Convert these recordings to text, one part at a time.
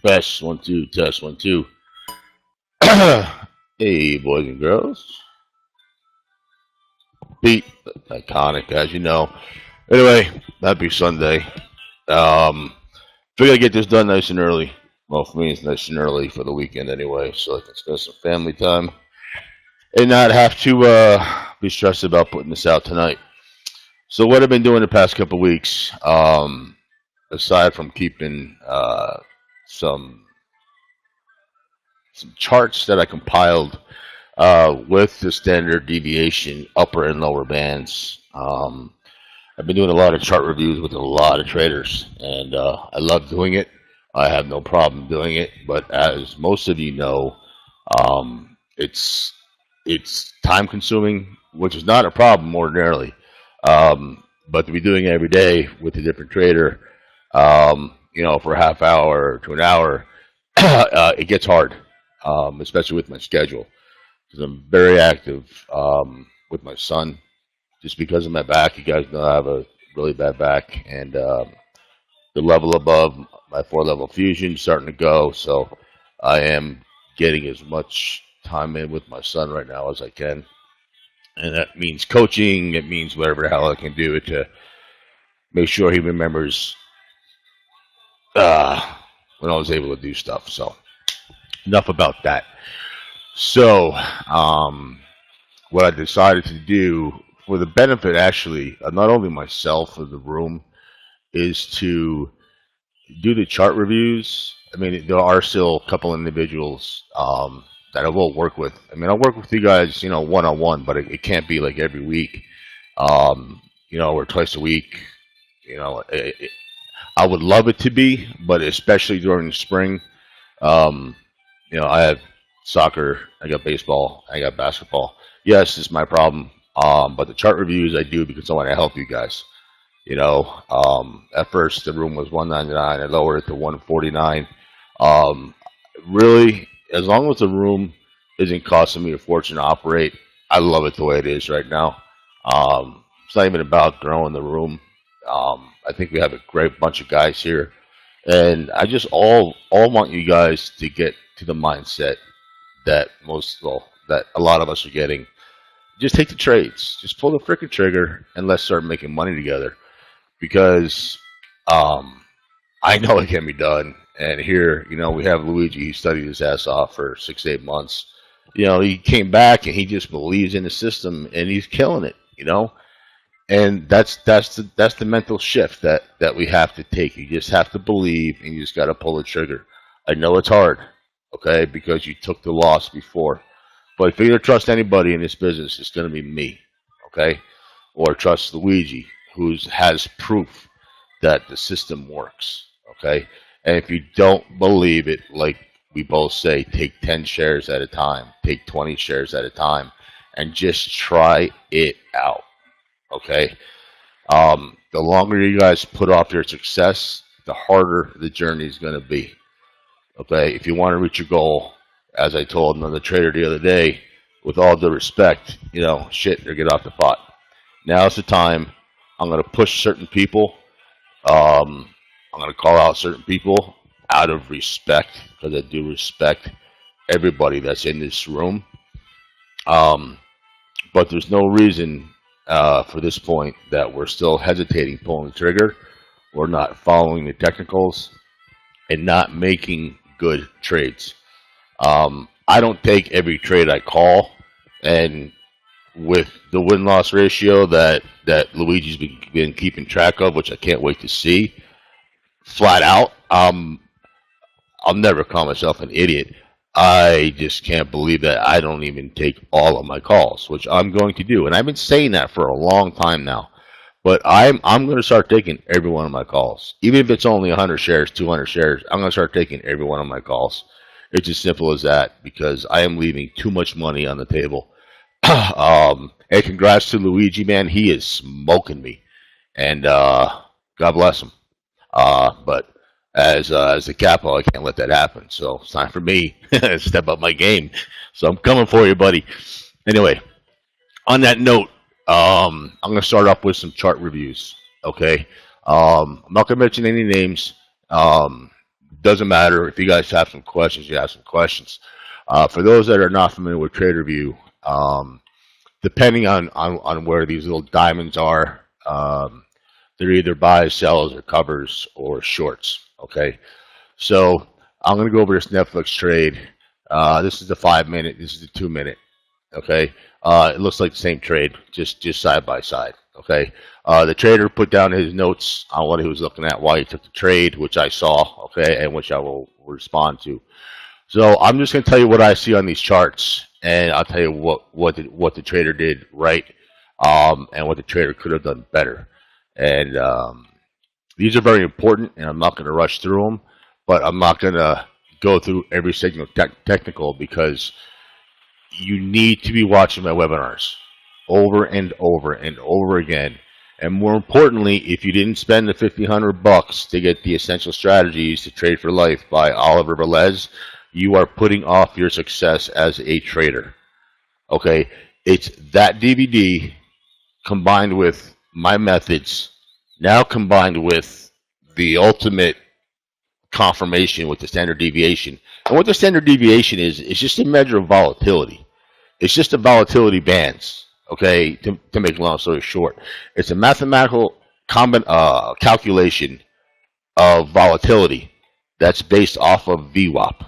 Test 1 2, test 1 2. Hey, boys and girls. Beat iconic, as you know. Anyway, happy Sunday. Figured I'd get this done nice and early. Well, for me, it's nice and early for the weekend anyway, so I can spend some family time and not have to be stressed about putting this out tonight. So, what I've been doing the past couple of weeks, aside from keeping some charts that I compiled with the standard deviation upper and lower bands. I've been doing a lot of chart reviews with a lot of traders, and I love doing it. I have no problem doing it, but as most of you know, it's time consuming, which is not a problem ordinarily. But to be doing it every day with a different trader, for a half hour to an hour, it gets hard, especially with my schedule, because I'm very active with my son. Just because of my back, you guys know I have a really bad back, and the level above my 4-level fusion starting to go. So I am getting as much time in with my son right now as I can, and that means coaching. It means whatever the hell I can do to make sure he remembers when I was able to do stuff. So enough about that. So what I decided to do, for the benefit actually of not only myself or the room, is to do the chart reviews. I mean, there are still a couple individuals that I will work with. I mean, I'll work with you guys, one-on-one, but it can't be like every week, or twice a week. I would love it to be, but especially during the spring. I have soccer, I got baseball, I got basketball. Yes, it's my problem. But the chart reviews I do because I want to help you guys. At first the room was $199. I lowered it to $149. Really, as long as the room isn't costing me a fortune to operate, I love it the way it is right now. It's not even about growing the room. I think we have a great bunch of guys here, and I just all want you guys to get to the mindset that that a lot of us are getting. Just take the trades. Just pull the freaking trigger and let's start making money together. Because I know it can be done. And here, we have Luigi. He studied his ass off for 6 to 8 months. He came back and he just believes in the system and he's killing it. And that's the mental shift that we have to take. You just have to believe, and you just got to pull the trigger. I know it's hard, okay, because you took the loss before. But if you're going to trust anybody in this business, it's going to be me, okay? Or trust Luigi, who has proof that the system works, okay? And if you don't believe it, like we both say, take 10 shares at a time, take 20 shares at a time, and just try it out, okay? The longer you guys put off your success, the harder the journey is going to be, okay? If you want to reach your goal, as I told another trader the other day, with all due respect, shit, or get off the pot. Now's the time. I'm going to push certain people. I'm going to call out certain people out of respect, because I do respect everybody that's in this room. But there's no reason for this point that we're still hesitating pulling the trigger. We're not following the technicals and not making good trades. I don't take every trade I call, and with the win-loss ratio that Luigi's been keeping track of, which I can't wait to see, flat out, I'll never call myself an idiot. I just can't believe that I don't even take all of my calls, which I'm going to do, and I've been saying that for a long time now. But I'm going to start taking every one of my calls, even if it's only 100 shares, 200 shares. I'm going to start taking every one of my calls. It's as simple as that, because I am leaving too much money on the table. Hey, congrats to Luigi, man. He is smoking me, and God bless him. But as the capo, I can't let that happen. So it's time for me to step up my game. So I'm coming for you, buddy. Anyway, on that note, I'm going to start off with some chart reviews. Okay, I'm not going to mention any names. Doesn't matter if you guys have some questions. You have some questions. For those that are not familiar with TraderView, depending on where these little diamonds are, they're either buys, sells, or covers, or shorts. Okay, so I'm going to go over this Netflix trade. This is the 5-minute. This is the 2-minute. Okay, it looks like the same trade, just side by side. Okay, the trader put down his notes on what he was looking at, why he took the trade, which I saw. Okay, and which I will respond to. So I'm just going to tell you what I see on these charts, and I'll tell you what the trader did right, and what the trader could have done better. And these are very important, and I'm not going to rush through them, but I'm not going to go through every single technical, because you need to be watching my webinars over and over and over again. And more importantly, if you didn't spend the $1,500 to get the Essential Strategies to Trade for Life by Oliver Velez, you are putting off your success as a trader. Okay, it's that DVD combined with my methods, now combined with the ultimate confirmation with the standard deviation. And what the standard deviation is just a measure of volatility. It's just a volatility bands. Okay, to make a long story short, it's a mathematical calculation of volatility that's based off of VWAP.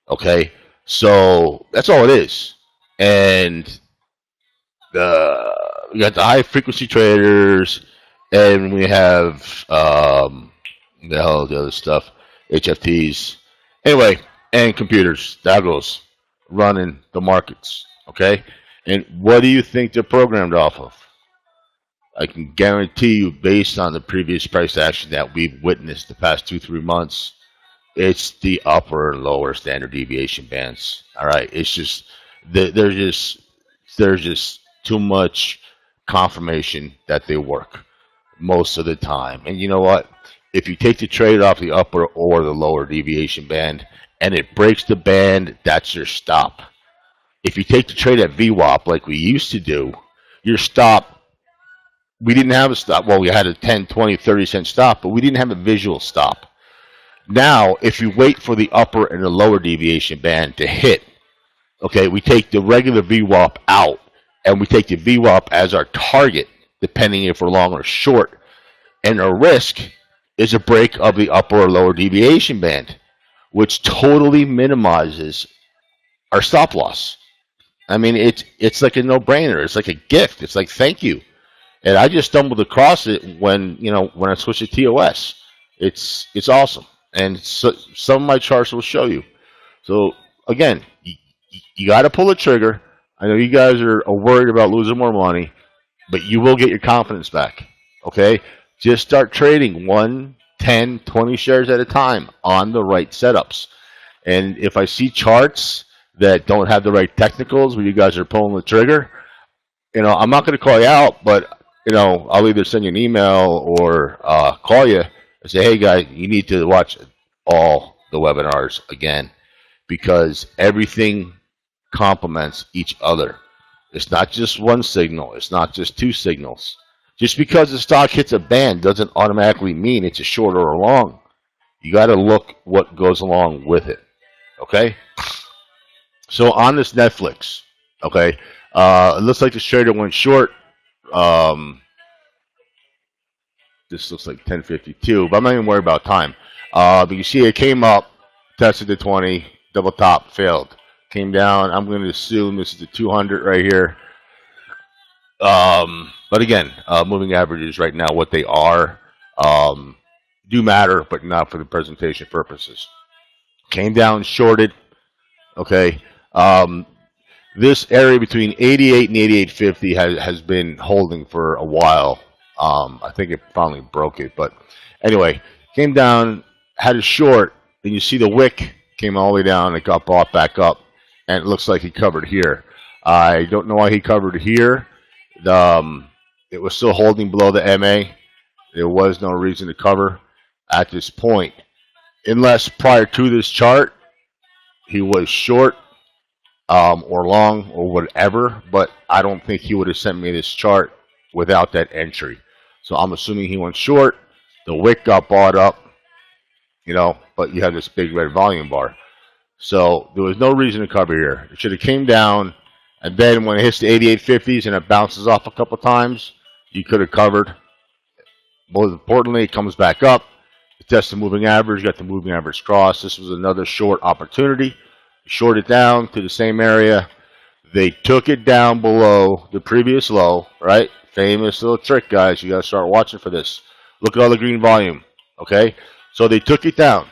Okay, so that's all it is. And we got the high frequency traders, and we have the hell the other stuff, HFTs. Anyway, and computers, that goes running the markets. Okay, and what do you think they're programmed off of? I can guarantee you, based on the previous price action that we've witnessed the past 2-3 months, it's the upper and lower standard deviation bands. All right, it's just there's just too much confirmation that they work most of the time. And you know what? If you take the trade off the upper or the lower deviation band and it breaks the band, that's your stop. If you take the trade at VWAP like we used to do, your stop, we didn't have a stop. Well, we had a 10, 20, 30 cent stop, but we didn't have a visual stop. Now, if you wait for the upper and the lower deviation band to hit, okay, we take the regular VWAP out, and we take the VWAP as our target, depending if we're long or short. And our risk is a break of the upper or lower deviation band, which totally minimizes our stop loss. I mean, it's like a no-brainer. It's like a gift. It's like, thank you. And I just stumbled across it when I switched to TOS. It's awesome. And so, some of my charts will show you. So again, you got to pull the trigger. I know you guys are worried about losing more money, but you will get your confidence back. Okay? Just start trading 1, 10, 20 shares at a time on the right setups. And if I see charts that don't have the right technicals where you guys are pulling the trigger, I'm not going to call you out, but I'll either send you an email or call you and say, hey guys, you need to watch all the webinars again, because everything complements each other. It's not just one signal. It's not just two signals. Just because the stock hits a band doesn't automatically mean it's a short or a long. You got to look what goes along with it. Okay? So on this Netflix, okay, it looks like the trader went short. This looks like 1052, but I'm not even worried about time. But you see it came up, tested the 20, double top, failed. Came down. I'm going to assume this is the 200 right here. But again, moving averages right now, what they are, do matter, but not for the presentation purposes. Came down, shorted. Okay. This area between 88 and 88.50 has been holding for a while. I think it finally broke it, but anyway, came down, had a short, and you see the wick came all the way down. It got bought back up, and it looks like he covered here. I don't know why he covered here. It was still holding below the MA. There was no reason to cover at this point, unless prior to this chart he was short or long or whatever. But I don't think he would have sent me this chart without that entry. So I'm assuming he went short. The wick got bought up, but but you have this big red volume bar. So there was no reason to cover here. It should have came down, and then when it hits the 8850s and it bounces off a couple times, you could have covered. Most importantly, it comes back up. It tests the moving average. You got the moving average cross. This was another short opportunity. Short it down to the same area. They took it down below the previous low, right? Famous little trick, guys. You got to start watching for this. Look at all the green volume, okay? So they took it down.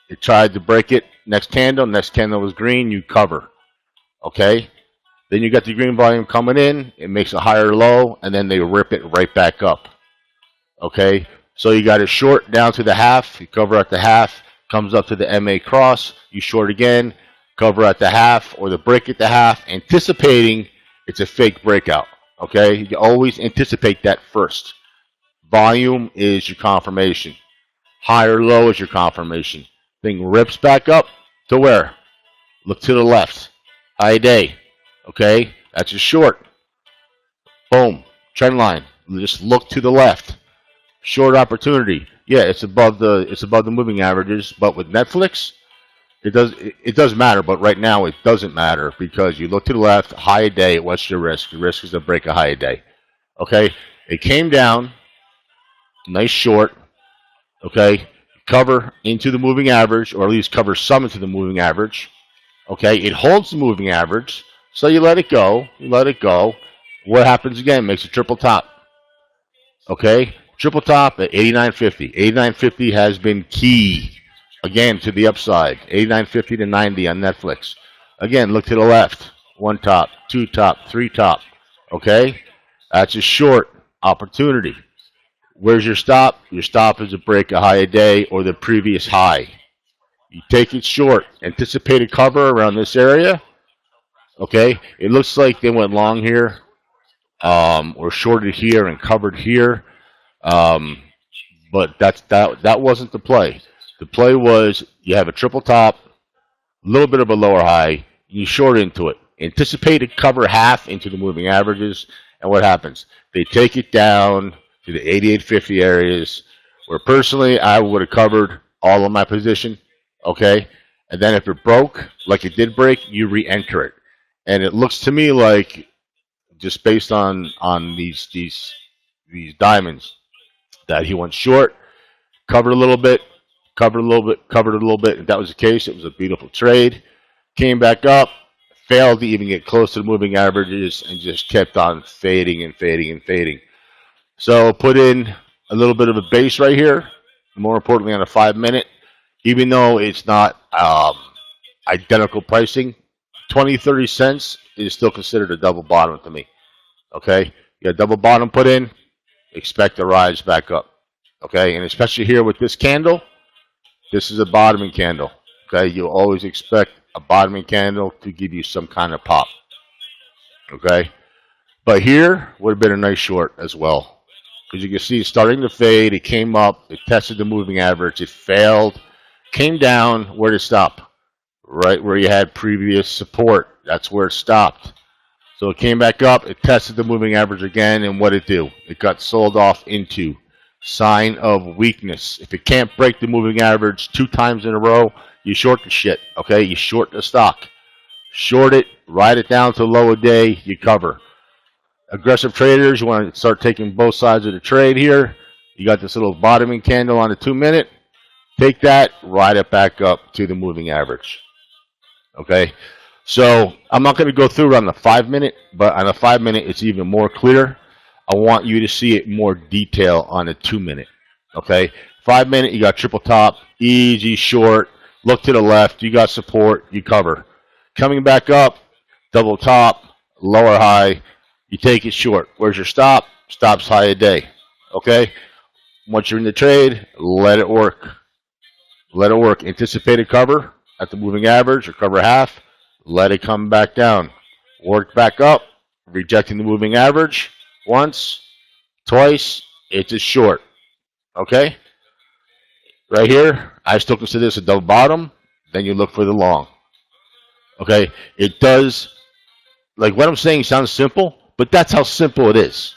They tried to break it. Next candle was green. You cover, okay? Then you got the green volume coming in. It makes a higher low, and then they rip it right back up, okay? So you got it short down to the half. You cover at the half. Comes up to the MA cross. You short again. Cover at the half or the break at the half, anticipating it's a fake breakout, okay? You always anticipate that first. Volume is your confirmation. High or low is your confirmation. Thing rips back up to where? Look to the left. High day, okay? That's a short. Boom, trend line. Just look to the left. Short opportunity. Yeah, it's above the moving averages, but with Netflix, it does matter, but right now it doesn't matter because you look to the left, high day, what's your risk? Your risk is to break a high day. Okay? It came down, nice short, okay? Cover into the moving average, or at least cover some into the moving average. Okay? It holds the moving average, so you let it go. You let it go. What happens again? Makes a triple top. Okay? Triple top at 89.50. 89.50 has been key. Again, to the upside, 89.50 to 90 on Netflix. Again, look to the left. 1 top, 2 top, 3 top. Okay? That's a short opportunity. Where's your stop? Your stop is a break a high a day or the previous high. You take it short. Anticipated cover around this area. Okay? It looks like they went long here or shorted here and covered here. But that wasn't the play. The play was you have a triple top, a little bit of a lower high, you short into it. Anticipated cover half into the moving averages, and what happens? They take it down to the 88.50 areas, where personally I would have covered all of my position, okay? And then if it broke, like it did break, you re-enter it. And it looks to me like, just based on these diamonds, that he went short, covered a little bit, covered a little bit. If that was the case, it was a beautiful trade. Came back up, failed to even get close to the moving averages, and just kept on fading and fading and fading. So put in a little bit of a base right here, more importantly on a 5-minute. Even though it's not identical pricing, 20, 30 cents is still considered a double bottom to me. Okay? You got double bottom put in, expect a rise back up. Okay? And especially here with this candle, this is a bottoming candle. Okay, you always expect a bottoming candle to give you some kind of pop. Okay, but here would have been a nice short as well, because you can see it's starting to fade. It came up, it tested the moving average, it failed, came down. Where did it stop? Right where you had previous support. That's where it stopped. So it came back up, it tested the moving average again, and what did it do? It got sold off into sign of weakness. If it can't break the moving average 2 times in a row, you short the shit, okay? You short the stock. Short it, ride it down to the low a day, you cover. Aggressive traders, you want to start taking both sides of the trade here. You got this little bottoming candle on the 2-minute. Take that, ride it back up to the moving average. Okay? So I'm not going to go through it on the 5-minute, but on the 5-minute, it's even more clear. I want you to see it more detail on a 2-minute. Okay? 5-minute, you got triple top, easy short, look to the left, you got support, you cover. Coming back up, double top, lower high, you take it short. Where's your stop? Stop's high a day. Okay? Once you're in the trade, let it work. Let it work. Anticipated cover at the moving average or cover half, let it come back down. Work back up, rejecting the moving average. Once, twice, it's a short. Okay? Right here, I still consider this a double bottom. Then you look for the long. Okay? It does, like what I'm saying sounds simple, but that's how simple it is.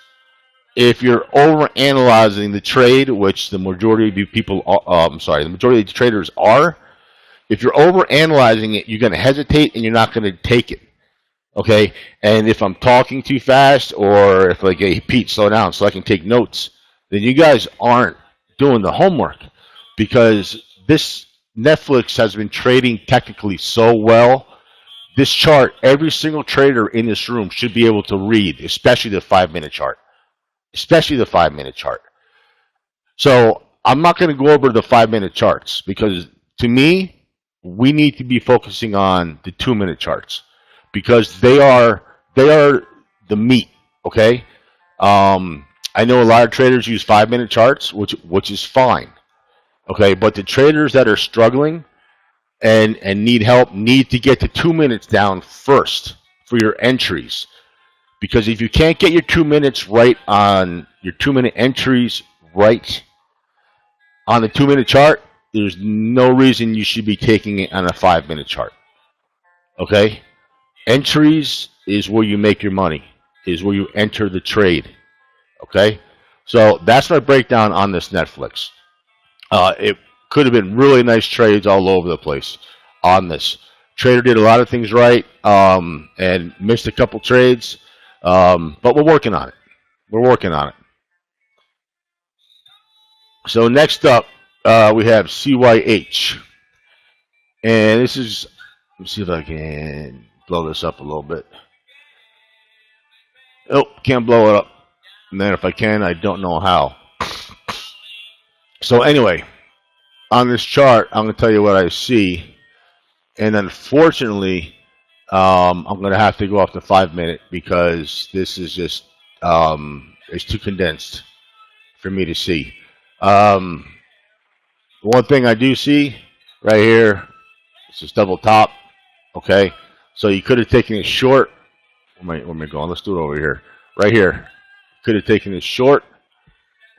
If you're over analyzing the trade, which the majority of you people, the majority of the traders are, if you're over analyzing it, you're going to hesitate and you're not going to take it. Okay, and if I'm talking too fast, or if like, hey, Pete, slow down so I can take notes, then you guys aren't doing the homework, because this Netflix has been trading technically so well. This chart, every single trader in this room should be able to read, especially the 5-minute chart. Especially the 5-minute chart. So I'm not going to go over the 5-minute charts, because to me, we need to be focusing on the 2-minute charts, because they are the meat. Okay, I know a lot of traders use 5-minute charts, which is fine. Okay, but the traders that are struggling and need help need to get the 2 minutes down first for your entries. Because if you can't get your 2 minutes right on your 2-minute entries right on the 2-minute chart, there's no reason you should be taking it on a 5-minute chart. Okay? Entries is where you make your money, is where you enter the trade. Okay? So that's my breakdown on this Netflix. It could have been really nice trades all over the place on this. Trader did a lot of things right, and missed a couple trades. But we're working on it. We're working on it. So next up, we have CYH. And this is, let me see if I can blow this up a little bit. Oh, can't blow it up. And then if I can, I don't know how. So anyway, on this chart, I'm going to tell you what I see. And unfortunately, I'm going to have to go off the 5-minute, because this is just, it's too condensed for me to see. One thing I do see right here, it's this double top. Okay, so you could have taken it short. Where am I going? Let's do it over here. Right here. Could have taken it short.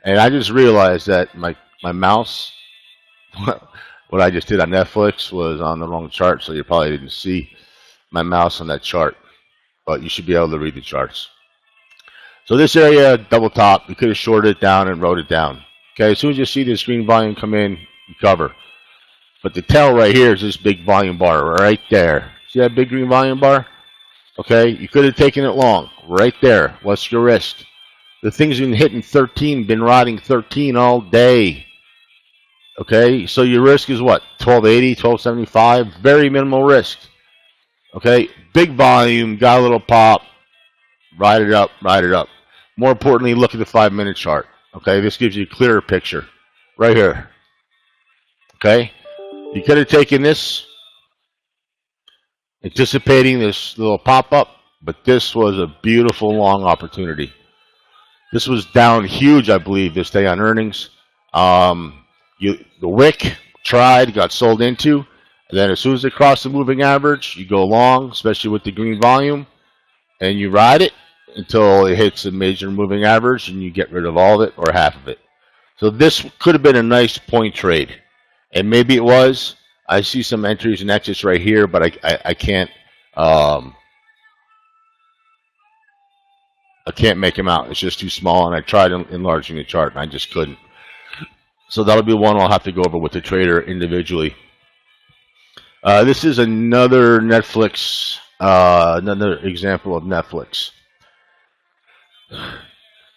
And I just realized that my mouse, what I just did on Netflix, was on the wrong chart, so you probably didn't see my mouse on that chart, but you should be able to read the charts. So this area, double top, you could have shorted it down and wrote it down. Okay, as soon as you see this green volume come in, you cover. But the tail right here is this big volume bar right there. See that big green volume bar? Okay, you could have taken it long right there. What's your risk? The thing's been hitting 13, been riding 13 all day. Okay, so your risk is what? 1280, 1275, very minimal risk. Okay, big volume, got a little pop, ride it up, ride it up. More importantly, look at the 5-minute chart. Okay, this gives you a clearer picture right here. Okay, you could have taken this, anticipating this little pop-up, but this was a beautiful long opportunity. This was down huge, I believe, this day on earnings. The wick tried, got sold into, and then as soon as it crossed the moving average, you go long, especially with the green volume, and you ride it until it hits a major moving average, and you get rid of all of it or half of it. So this could have been a nice point trade, and maybe it was. I see some entries and exits right here, but I can't make them out. It's just too small, and I tried enlarging the chart, and I just couldn't. So that'll be one I'll have to go over with the trader individually. This is another Netflix, another example of Netflix.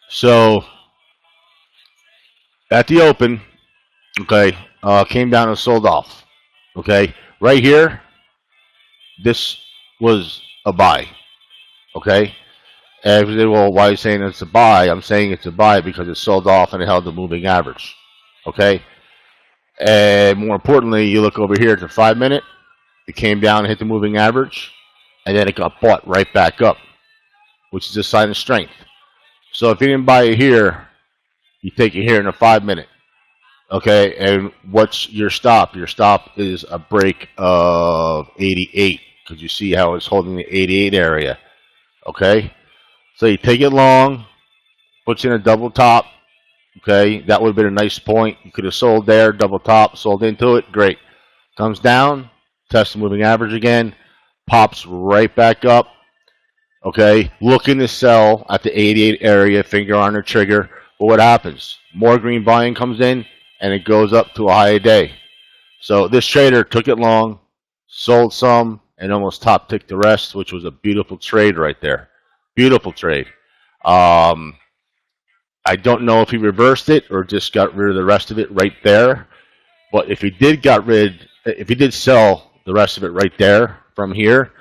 So at the open, okay, came down and sold off. Okay, right here, this was a buy. Okay, and you say, well, why are you saying it's a buy? I'm saying it's a buy because it sold off and it held the moving average. Okay, and more importantly, you look over here at the 5-minute. It came down and hit the moving average, and then it got bought right back up, which is a sign of strength. So if you didn't buy it here, you take it here in a 5-minute. Okay, and what's your stop? Your stop is a break of 88, because you see how it's holding the 88 area. Okay, so you take it long, puts in a double top. Okay, that would have been a nice point. You could have sold there, double top, sold into it. Great. Comes down, tests the moving average again, pops right back up, Okay, looking to sell at the 88 area, finger on the trigger. But what happens? More green volume comes in, and it goes up to a higher day. So this trader took it long, sold some, and almost top ticked the rest, which was a beautiful trade right there. Beautiful trade. Um, I don't know if he reversed it or just got rid of the rest of it right there. But if he did sell the rest of it right there from here,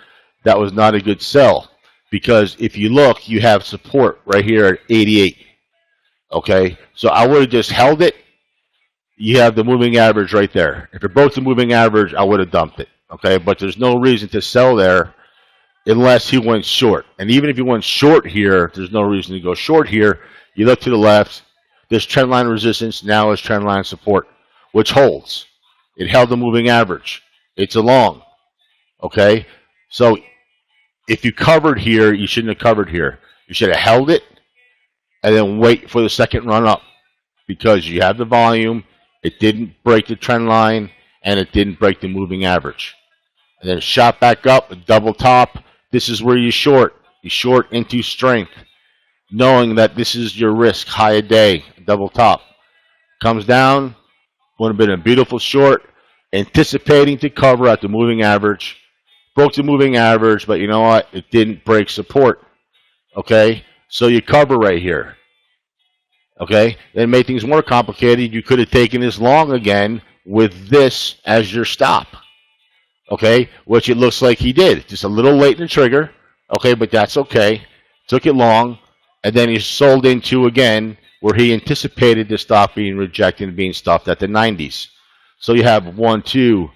that was not a good sell. Because if you look, you have support right here at 88. Okay, so I would have just held it. You have the moving average right there. If it broke the moving average, I would have dumped it. Okay, but there's no reason to sell there unless he went short. And even if he went short here, there's no reason to go short here. You look to the left, this trend line resistance now is trend line support, which holds. It held the moving average. It's a long. Okay, so if you covered here, you shouldn't have covered here. You should have held it and then wait for the second run up because you have the volume. It didn't break the trend line, and it didn't break the moving average. And then shot back up, a double top. This is where you short. You short into strength, knowing that this is your risk, high a day, double top. Comes down, would have been a beautiful short, anticipating to cover at the moving average. Broke the moving average, but you know what? It didn't break support. Okay? So you cover right here. Okay, that made things more complicated. You could have taken this long again with this as your stop. Okay, which it looks like he did. Just a little late in the trigger. Okay, but that's okay. Took it long, and then he sold into again where he anticipated the stock being rejected and being stopped at the 90s. So you have 1, 2,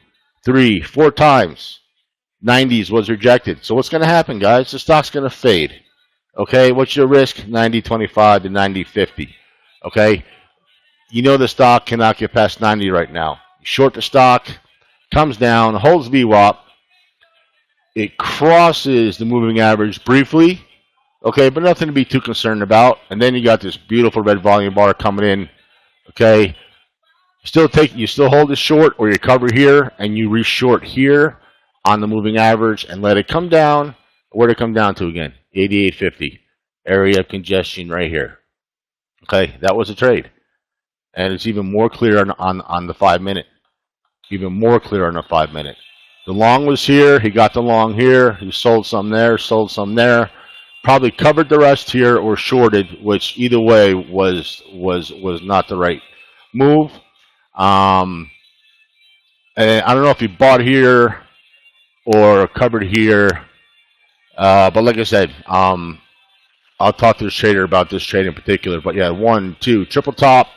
3, 4 times 90s was rejected. So what's going to happen, guys? The stock's going to fade. Okay, what's your risk? 90.25 to 90.50. Okay, you know the stock cannot get past 90 right now. You short the stock, comes down, holds VWAP. It crosses the moving average briefly. Okay, but nothing to be too concerned about. And then you got this beautiful red volume bar coming in. Okay, you still hold the short or you cover here and you reshort here on the moving average and let it come down. Where did it come down to again? 88.50. Area of congestion right here. Okay, that was a trade. And it's even more clear on the 5 minute. Even more clear on the 5 minute. The long was here. He got the long here. He sold some there, sold some there. Probably covered the rest here or shorted, which either way was not the right move. And I don't know if he bought here or covered here. But like I said, I'll talk to this trader about this trade in particular. But yeah, 1, 2, triple top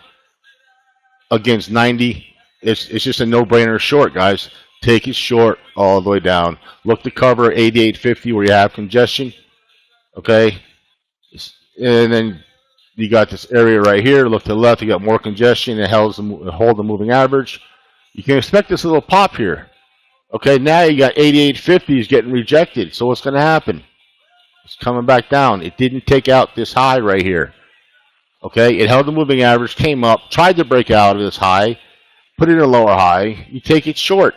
against 90. It's just a no-brainer short, guys. Take it short all the way down. Look to cover 88.50 where you have congestion. Okay? And then you got this area right here. Look to the left. You got more congestion. It holds the moving average. You can expect this little pop here. Okay, now you got 88.50 is getting rejected. So what's going to happen? It's coming back down. It didn't take out this high right here. Okay, it held the moving average, came up, tried to break out of this high, put it in a lower high. You take it short.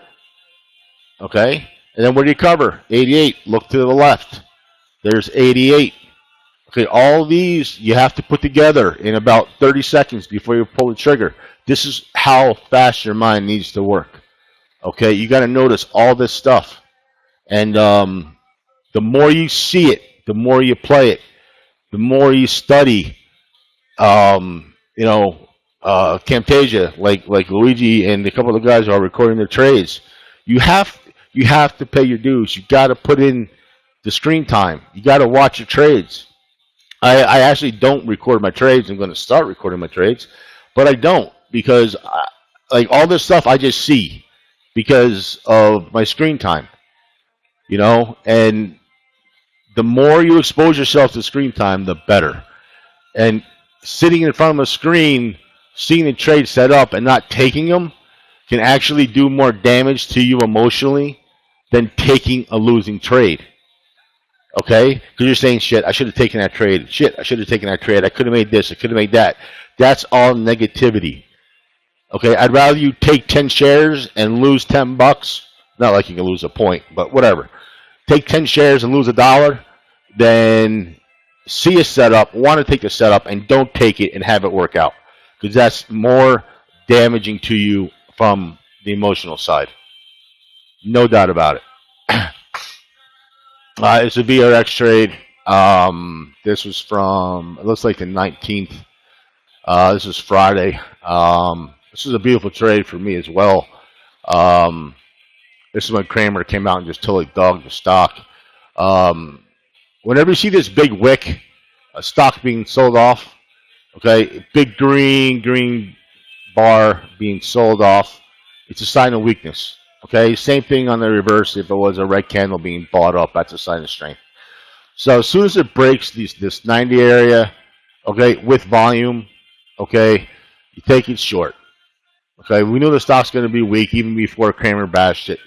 Okay, and then where do you cover? 88. Look to the left. There's 88. Okay, all these you have to put together in about 30 seconds before you pull the trigger. This is how fast your mind needs to work. Okay, you got to notice all this stuff. And the more you see it, the more you play it, the more you study, Camtasia, like Luigi and a couple of the guys who are recording their trades. You have to pay your dues. You got to put in the screen time. You got to watch your trades. I actually don't record my trades. I'm going to start recording my trades, but I don't because all this stuff I just see because of my screen time. And the more you expose yourself to screen time, the better. And sitting in front of a screen, seeing the trade set up and not taking them can actually do more damage to you emotionally than taking a losing trade. Okay? Because you're saying, shit, I should have taken that trade. Shit, I should have taken that trade. I could have made this. I could have made that. That's all negativity. Okay? I'd rather you take 10 shares and lose $10. Not like you can lose a point, but whatever. Take 10 shares and lose $1 than see a setup, want to take the setup, and don't take it and have it work out, because that's more damaging to you from the emotional side. No doubt about it. It's a VRX trade. This was from, it looks like the 19th. This is Friday. This is a beautiful trade for me as well. This is when Kramer came out and just totally dogged the stock. Whenever you see this big wick, a stock being sold off, okay, big green bar being sold off, it's a sign of weakness. Okay, same thing on the reverse. If it was a red candle being bought up, that's a sign of strength. So as soon as it breaks this 90 area, okay, with volume, okay, you take it short. Okay, we knew the stock's going to be weak even before Kramer bashed it.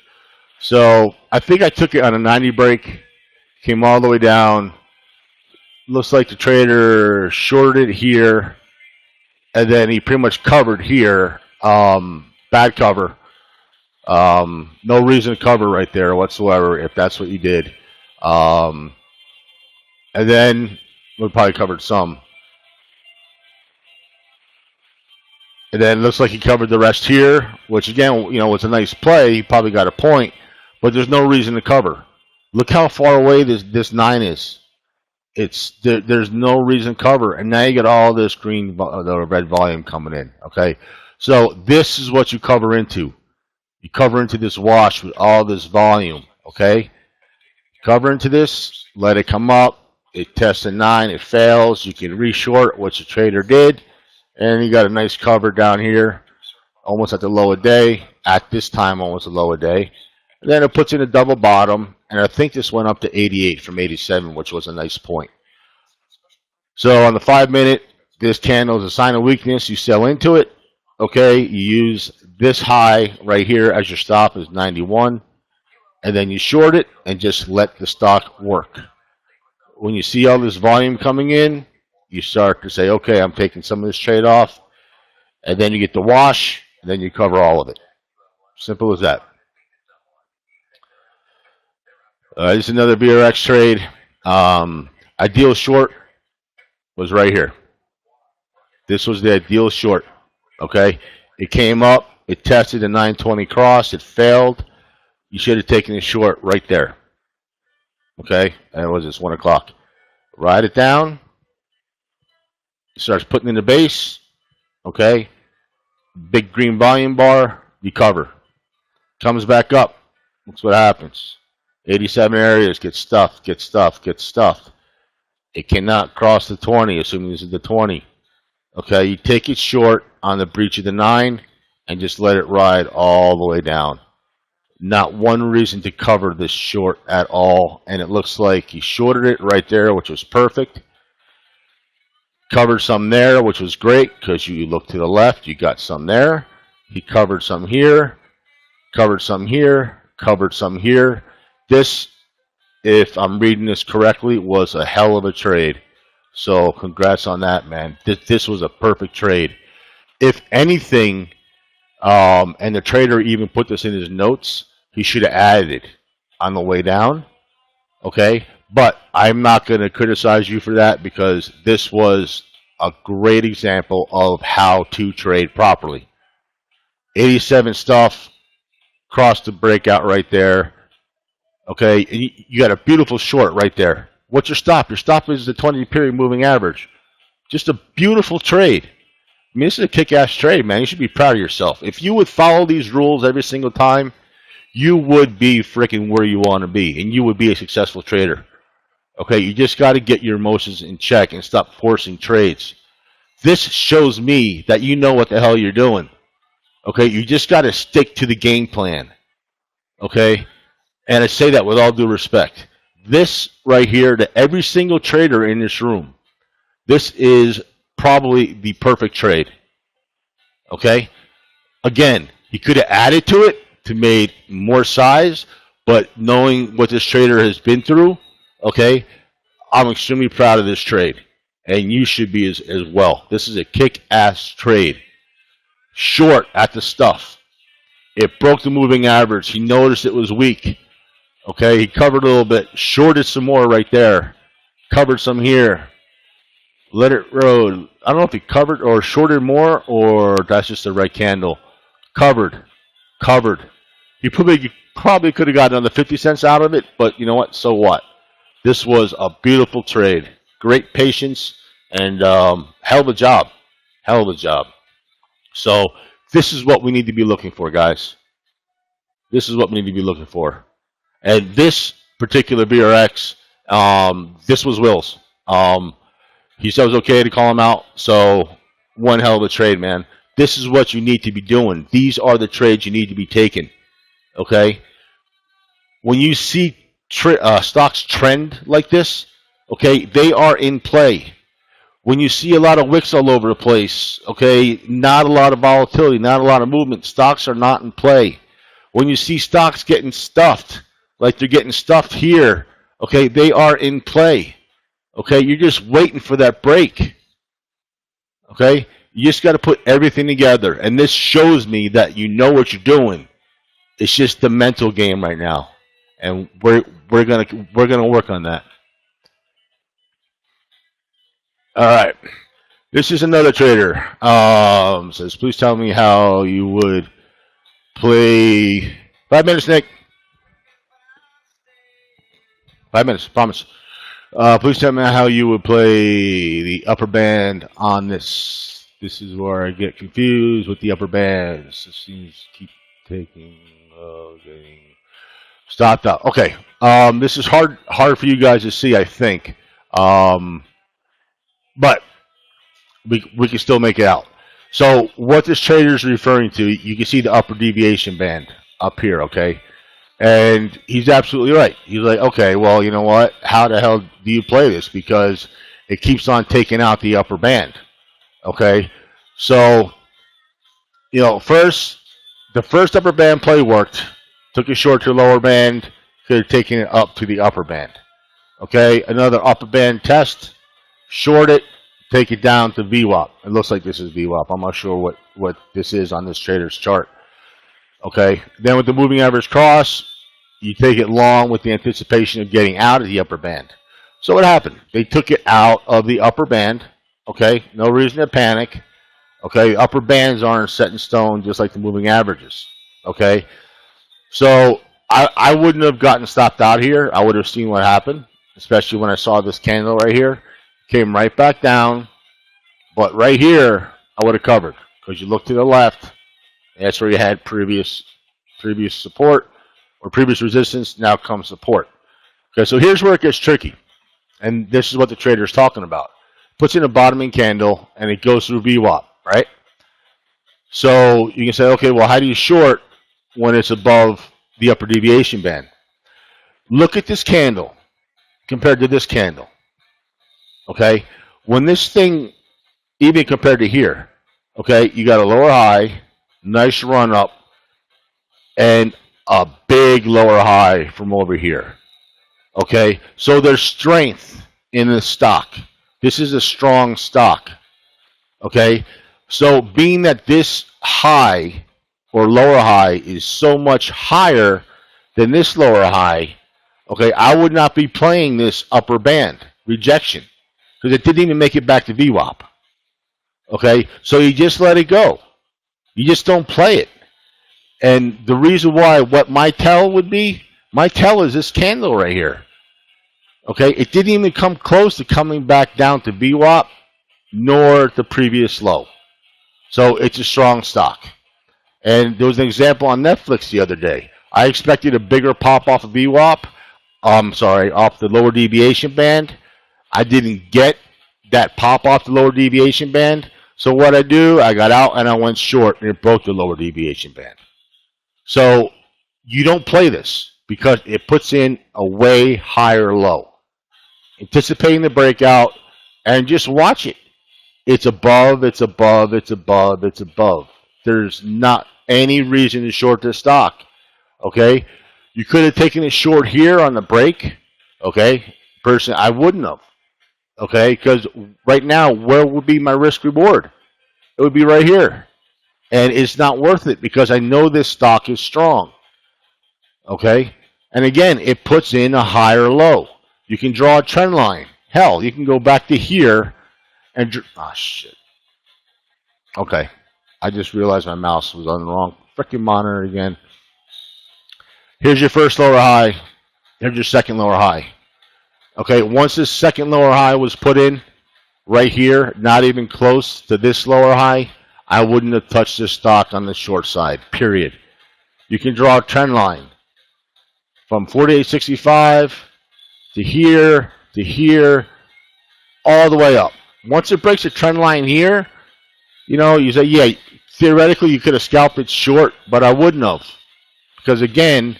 So I think I took it on a 90 break, came all the way down. Looks like the trader shorted here, and then he pretty much covered here. Bad cover. No reason to cover right there whatsoever if that's what you did. And then we probably covered some. And then it looks like he covered the rest here, which again, was a nice play. He probably got a point, but there's no reason to cover. Look how far away this 9 is. There's no reason to cover, and now you get all this the red volume coming in. Okay, so this is what you cover into. You cover into this wash with all this volume. Okay, cover into this, let it come up. It tests a 9, it fails. You can reshort, which the trader did, and you got a nice cover down here, almost at the low of day. At this time, almost a low of day. And then it puts in a double bottom, and I think this went up to 88 from 87, which was a nice point. So on the 5-minute, this candle is a sign of weakness. You sell into it. Okay, you use this high right here as your stop is 91, and then you short it and just let the stock work. When you see all this volume coming in, you start to say, okay, I'm taking some of this trade off, and then you get the wash, and then you cover all of it. Simple as that. This is another BRX trade. Ideal short was right here. This was the ideal short. Okay, it came up, it tested a 920 cross, it failed. You should have taken it short right there. Okay, and it was this 1 o'clock. Ride it down. It starts putting in the base. Okay, big green volume bar. You cover. Comes back up. That's what happens. 87 areas get stuffed. It cannot cross the 20, assuming this is the 20. Okay, you take it short on the breach of the 9 and just let it ride all the way down. Not one reason to cover this short at all, and it looks like he shorted it right there, which was perfect. Covered some there, which was great, because you look to the left, you got some there. He covered some here, covered some here, covered some here. This, if I'm reading this correctly, was a hell of a trade. So congrats on that, man. This was a perfect trade. If anything, and the trader even put this in his notes, he should have added it on the way down. Okay? But I'm not going to criticize you for that, because this was a great example of how to trade properly. 87 stuff, crossed the breakout right there. Okay, and you got a beautiful short right there. What's your stop? Your stop is the 20-period moving average. Just a beautiful trade. I mean, this is a kick-ass trade, man. You should be proud of yourself. If you would follow these rules every single time, you would be freaking where you want to be, and you would be a successful trader. Okay, you just got to get your emotions in check and stop forcing trades. This shows me that you know what the hell you're doing. Okay, you just got to stick to the game plan. Okay, and I say that with all due respect. This right here, to every single trader in this room, this is probably the perfect trade. Okay, again, he could have added to it to make more size, but knowing what this trader has been through, okay, I'm extremely proud of this trade, and you should be as well. This is a kick-ass trade. Short at the stuff. It broke the moving average. He noticed it was weak. Okay, he covered a little bit, shorted some more right there, Covered some here. Let it rode. I don't know if he covered or shorted more, or that's just the right candle. Covered. Covered. He probably could have gotten another 50 cents out of it, but you know what? So what? This was a beautiful trade. Great patience and hell of a job. Hell of a job. So this is what we need to be looking for, guys. This is what we need to be looking for. And this particular BRX, this was Will's. He said it was okay to call him out. So one hell of a trade, man. This is what you need to be doing. These are the trades you need to be taking. Okay? When you see stocks trend like this, okay, they are in play. When you see a lot of wicks all over the place, okay, not a lot of volatility, not a lot of movement, stocks are not in play. When you see stocks getting stuffed, like they're getting stuffed here, okay, they are in play. Okay, you're just waiting for that break. Okay, you just got to put everything together, and this shows me that you know what you're doing. It's just the mental game right now, and we're gonna work on that. All right, this is another trader. Says, please tell me how you would play. 5 minutes, Nick. 5 minutes, promise. Please tell me how you would play the upper band on this. This is where I get confused with the upper bands. It seems to keep taking, getting stopped out. Okay, this is hard for you guys to see, I think, but we can still make it out. So what this trader is referring to, you can see the upper deviation band up here, okay? And he's absolutely right. He's like, okay, well, you know what? How the hell do you play this? Because it keeps on taking out the upper band. Okay? So, you know, the first upper band play worked. Took it short to lower band. Could have taken it up to the upper band. Okay? Another upper band test. Short it. Take it down to VWAP. It looks like this is VWAP. I'm not sure what this is on this trader's chart. Okay? Then with the moving average cross, you take it long with the anticipation of getting out of the upper band. So what happened? They took it out of the upper band. Okay? No reason to panic. Okay? Upper bands aren't set in stone just like the moving averages. Okay? So I wouldn't have gotten stopped out here. I would have seen what happened, especially when I saw this candle right here. Came right back down. But right here, I would have covered. Because you look to the left, that's where you had previous support or previous resistance. Now comes support. Okay, so here's where it gets tricky. And this is what the trader is talking about. Puts in a bottoming candle, and it goes through VWAP, right? So you can say, okay, well, how do you short when it's above the upper deviation band? Look at this candle compared to this candle. Okay? When this thing, even compared to here, okay, you got a lower high, nice run up, and a big lower high from over here. Okay? So there's strength in the stock. This is a strong stock. Okay? So being that this high or lower high is so much higher than this lower high, okay, I would not be playing this upper band rejection because it didn't even make it back to VWAP. Okay? So you just let it go. You just don't play it. And the reason why, what my tell would be, my tell is this candle right here. Okay? It didn't even come close to coming back down to VWAP, nor the previous low. So it's a strong stock. And there was an example on Netflix the other day. I expected a bigger pop off of VWAP. Off the lower deviation band. I didn't get that pop off the lower deviation band. So what I do, I got out and I went short, and it broke the lower deviation band. So you don't play this because it puts in a way higher low. Anticipating the breakout and just watch it. It's above, it's above, it's above, it's above. There's not any reason to short this stock. Okay? You could have taken it short here on the break. Okay? Personally, I wouldn't have. Okay? Because right now, where would be my risk reward? It would be right here. And it's not worth it because I know this stock is strong. Okay? And again, it puts in a higher low. You can draw a trend line. Hell, you can go back to here and oh shit. Okay, I just realized my mouse was on the wrong freaking monitor again. Here's your first lower high. Here's your second lower high. Okay, once this second lower high was put in, right here, not even close to this lower high, I wouldn't have touched this stock on the short side, period. You can draw a trend line from 48.65 to here, all the way up. Once it breaks a trend line here, you know, you say, yeah, theoretically you could have scalped it short, but I wouldn't have. Because again,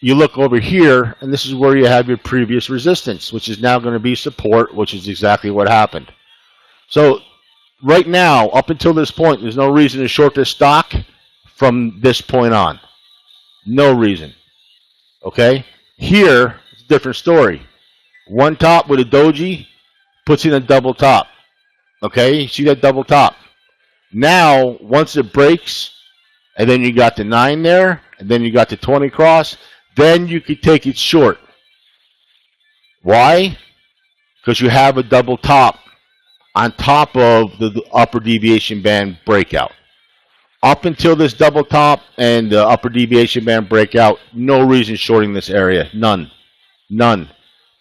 you look over here, and this is where you have your previous resistance, which is now going to be support, which is exactly what happened. So right now, up until this point, there's no reason to short this stock from this point on. No reason. Okay? Here, it's a different story. One top with a doji puts in a double top. Okay? See that double top? Now, once it breaks, and then you got the 9 there, and then you got the 20 cross, then you could take it short. Why? Because you have a double top on top of the upper deviation band breakout. Up until this double top and the upper deviation band breakout, no reason shorting this area. None. None.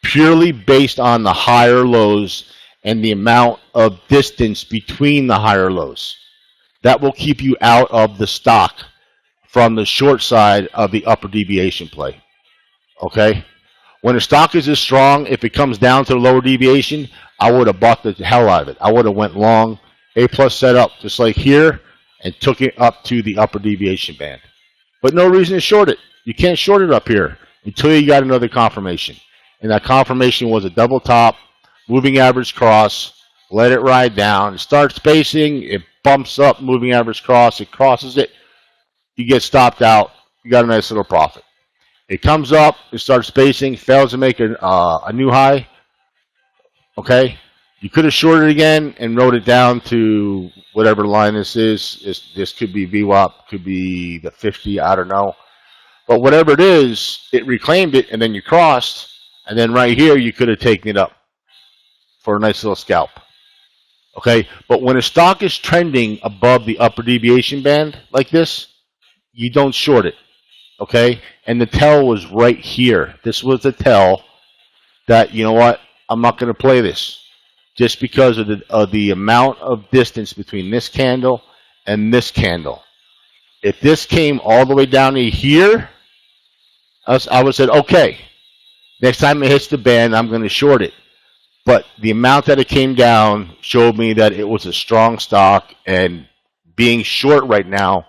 Purely based on the higher lows and the amount of distance between the higher lows. That will keep you out of the stock from the short side of the upper deviation play. Okay? When a stock is this strong, if it comes down to the lower deviation, I would have bought the hell out of it. I would have went long, A+ setup, just like here, and took it up to the upper deviation band. But no reason to short it. You can't short it up here until you got another confirmation. And that confirmation was a double top, moving average cross, let it ride down, it starts spacing, it bumps up, moving average cross, it crosses it, you get stopped out, you got a nice little profit. It comes up, it starts spacing, fails to make a new high, okay? You could have shorted again and wrote it down to whatever line this is. This could be VWAP, could be the 50, I don't know. But whatever it is, it reclaimed it, and then you crossed, and then right here you could have taken it up for a nice little scalp. Okay, but when a stock is trending above the upper deviation band like this, you don't short it. Okay, and the tell was right here. This was the tell that, you know what, I'm not going to play this just because of the amount of distance between this candle and this candle. If this came all the way down to here, I would have said, okay, next time it hits the band, I'm going to short it. But the amount that it came down showed me that it was a strong stock, and being short right now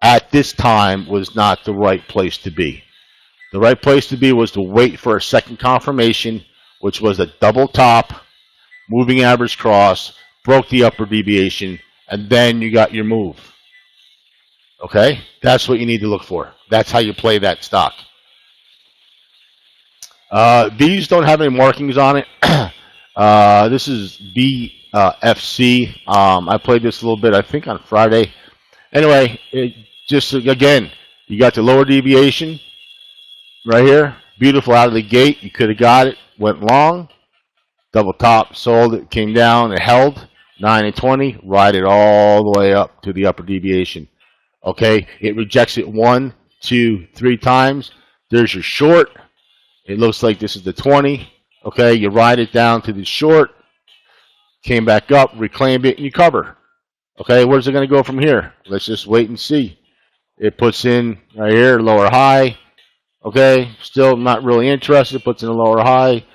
at this time was not the right place to be. The right place to be was to wait for a second confirmation, which was a double top, moving average cross, broke the upper deviation, and then you got your move. Okay? That's what you need to look for. That's how you play that stock. These don't have any markings on it. This is BFC. I played this a little bit, I think, on Friday. Anyway, just again, you got the lower deviation right here. Beautiful out of the gate. You could have got it. Went long. Double top, sold it, came down, it held. 9 and 20. Ride it all the way up to the upper deviation. Okay, it rejects it 1, 2, 3 times. There's your short. It looks like this is the 20. Okay, you ride it down to the short. Came back up, reclaimed it, and you cover. Okay, where's it going to go from here? Let's just wait and see. It puts in right here, lower high. Okay, still not really interested. Puts in a lower high.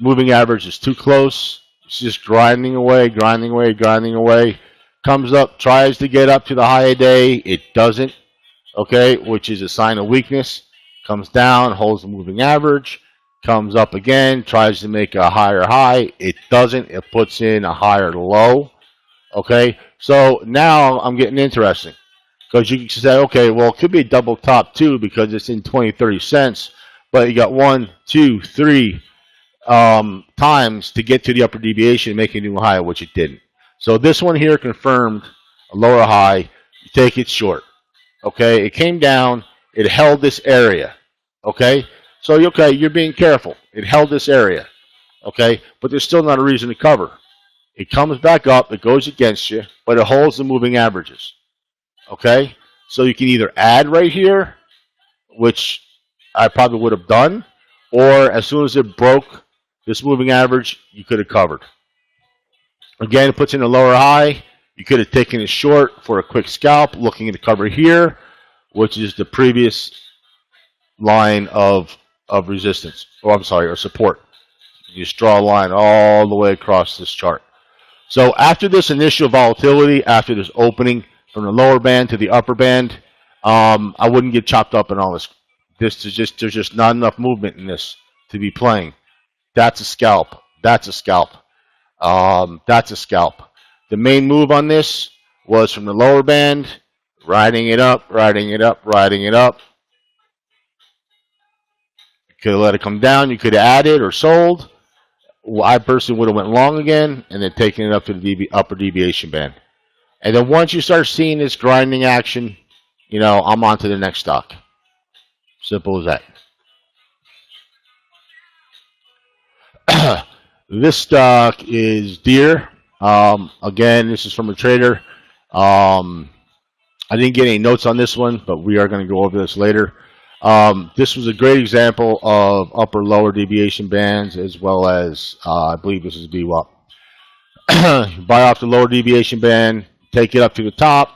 Moving average is too close. It's just grinding away, grinding away, grinding away. Comes up, tries to get up to the high a day. It doesn't. Okay, which is a sign of weakness. Comes down, holds the moving average. Comes up again, tries to make a higher high. It doesn't. It puts in a higher low. Okay, so now I'm getting interesting. Because you can say, okay, well, it could be a double top too because it's in 20, 30 cents. But you got 1, 2, 3 times to get to the upper deviation and make a new high, which it didn't. So this one here confirmed a lower high. You take it short. Okay, it came down. It held this area. Okay, so okay, you're being careful. It held this area. Okay, but there's still not a reason to cover. It comes back up, it goes against you, but it holds the moving averages. Okay, so you can either add right here, which I probably would have done, or as soon as it broke this moving average, you could have covered. Again, it puts in a lower high. You could have taken it short for a quick scalp, looking at the cover here, which is the previous line of resistance, or I'm sorry, or support. You just draw a line all the way across this chart. So after this initial volatility, after this opening from the lower band to the upper band, I wouldn't get chopped up in all this. There's just not enough movement in this to be playing. That's a scalp. That's a scalp. That's a scalp. The main move on this was from the lower band, riding it up, riding it up, riding it up. You could have let it come down. You could have added or sold. Well, I personally would have went long again and then taken it up to the upper deviation band. And then once you start seeing this grinding action, you know, I'm on to the next stock. Simple as that. This stock is Deere. Again, this is from a trader. I didn't get any notes on this one, but we are going to go over this later. This was a great example of upper lower deviation bands, as well as I believe this is VWAP. Buy off the lower deviation band, take it up to the top.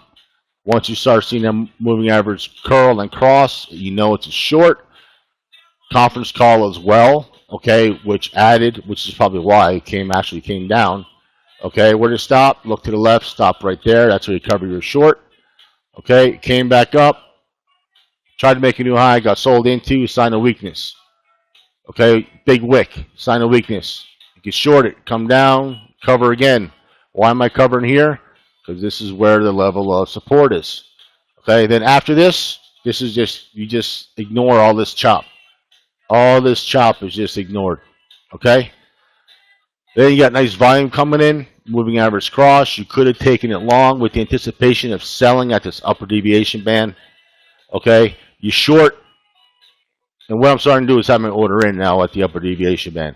Once you start seeing them moving average curl and cross, you know it's a short. Conference call as well, okay, which is probably why it actually came down. Okay, where to stop? Look to the left, stop right there. That's where you cover your short. Okay, came back up. Tried to make a new high, got sold into, sign of weakness. Okay, big wick, sign of weakness. You can short it, come down, cover again. Why am I covering here? Because this is where the level of support is. Okay, then after this is just, you just ignore all this chop. All this chop is just ignored. Okay? Then you got nice volume coming in, moving average cross. You could have taken it long with the anticipation of selling at this upper deviation band. Okay, you short, and what I'm starting to do is have my order in now at the upper deviation band.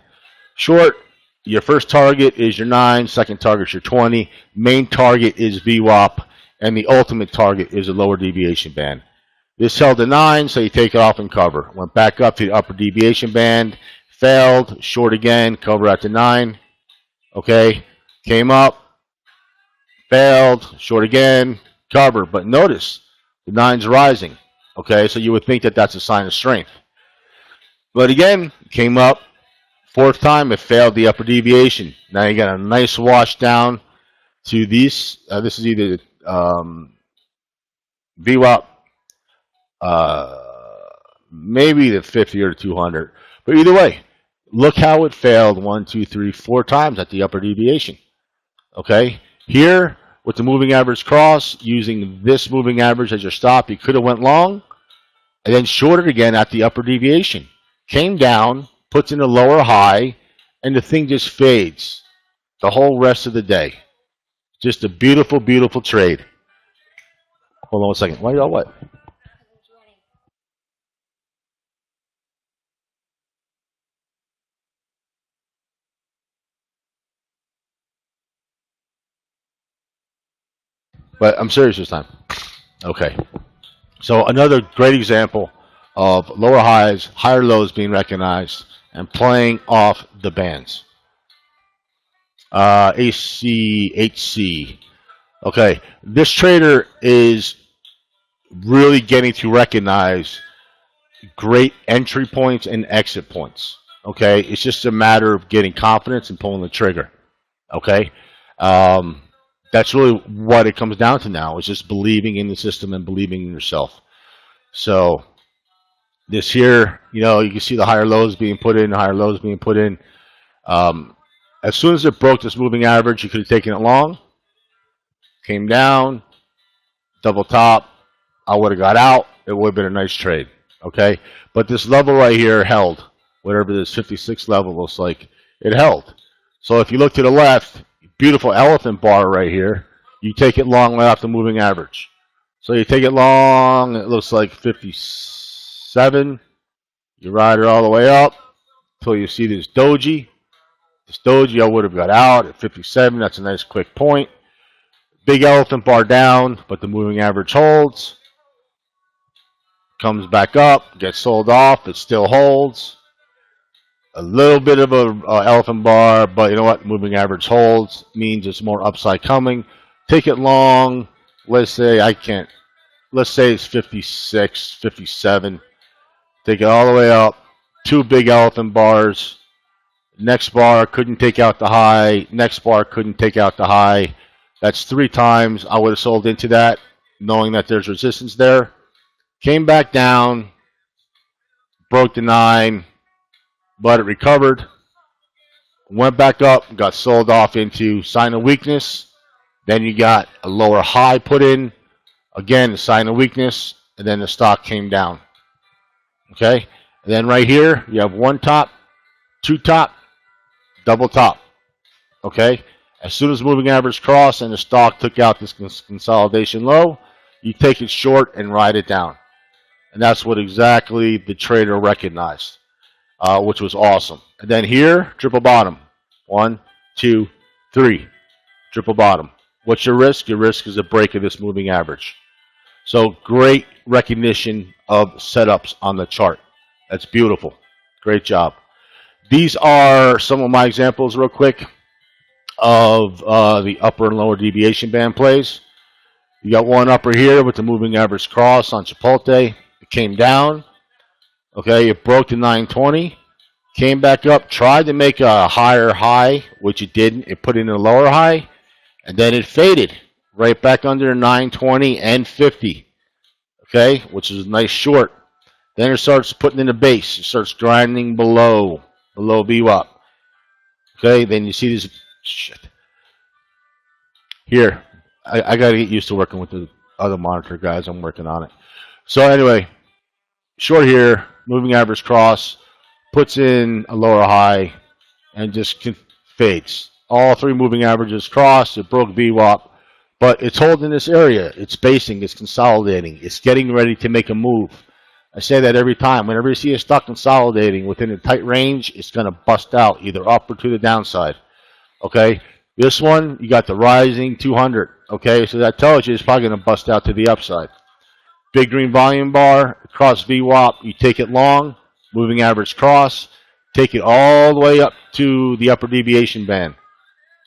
Short, your first target is your 9, second target is your 20, main target is VWAP, and the ultimate target is a lower deviation band. This held a 9, so you take it off and cover. Went back up to the upper deviation band, failed, short again, cover at the 9. Okay, came up, failed, short again, cover. But notice, the 9's rising. Okay, so you would think that that's a sign of strength. But again, came up, fourth time, it failed the upper deviation. Now you got a nice wash down to these. This is either VWAP, maybe the 50 or 200. But either way, look how it failed 1, 2, 3, 4 times at the upper deviation. Okay, here with the moving average cross, using this moving average as your stop, you could have went long and then shorted again at the upper deviation. Came down, puts in a lower high, and the thing just fades the whole rest of the day. Just a beautiful, beautiful trade. Hold on 1 second. Why y'all what? But I'm serious this time. Okay. So another great example of lower highs, higher lows being recognized, and playing off the bands. ACHC. Okay. This trader is really getting to recognize great entry points and exit points. Okay. It's just a matter of getting confidence and pulling the trigger. Okay. That's really what it comes down to now, is just believing in the system and believing in yourself. So this here, you know, you can see the higher lows being put in, higher lows being put in. As soon as it broke this moving average, you could have taken it long. Came down, double top. I would have got out. It would have been a nice trade. Okay? But this level right here held. Whatever this 56 level looks like, it held. So if you look to the left, beautiful elephant bar right here, you take it long right off the moving average. So you take it long, it looks like 57. You ride it all the way up until you see this doji. This doji I would have got out at 57. That's a nice quick point. Big elephant bar down, but the moving average holds. Comes back up, gets sold off. It still holds. A little bit of a elephant bar, but you know what? Moving average holds means there's more upside coming. Take it long. Let's say let's say it's 56, 57. Take it all the way up. Two big elephant bars. Next bar couldn't take out the high. Next bar couldn't take out the high. That's 3 times I would have sold into that, knowing that there's resistance there. Came back down, broke the 9, but it recovered. Went back up, got sold off into sign of weakness. Then you got a lower high put in. Again, a sign of weakness, and then the stock came down. Okay? And then right here, you have 1 top, 2 top, double top. Okay? As soon as moving average crossed and the stock took out this consolidation low, you take it short and ride it down. And that's what exactly the trader recognized, which was awesome. And then here, triple bottom. 1, 2, 3. Triple bottom. What's your risk? Your risk is a break of this moving average. So great recognition of setups on the chart. That's beautiful. Great job. These are some of my examples real quick of the upper and lower deviation band plays. You got one upper here with the moving average cross on Chipotle. It came down. Okay, it broke the 920. Came back up, tried to make a higher high, which it didn't. It put in a lower high, and then it faded right back under 920 and 50. Okay, which is a nice short. Then it starts putting in a base. It starts grinding below VWAP. Okay, then you see this shit. Here, I got to get used to working with the other monitor guys. I'm working on it. So anyway, short here, moving average cross, puts in a lower high, and just fades. All 3 moving averages crossed. It broke VWAP, but it's holding this area. It's basing. It's consolidating. It's getting ready to make a move. I say that every time. Whenever you see a stock consolidating within a tight range, it's going to bust out either up or to the downside. Okay, this one, you got the rising 200. Okay, so that tells you it's probably going to bust out to the upside. Big green volume bar, across VWAP, you take it long, moving average cross, take it all the way up to the upper deviation band.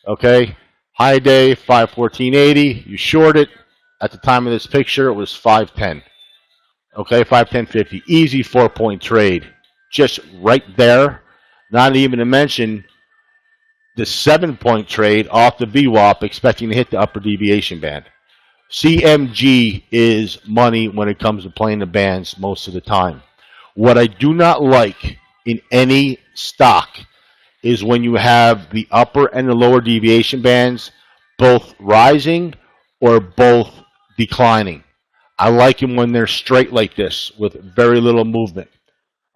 Okay, high day 514.80, you short it. At the time of this picture, it was 510. Okay, 510.50, easy 4-point trade, just right there. Not even to mention the 7-point trade off the VWAP, expecting to hit the upper deviation band. CMG is money when it comes to playing the bands most of the time. What I do not like in any stock is when you have the upper and the lower deviation bands both rising or both declining. I like them when they're straight like this with very little movement.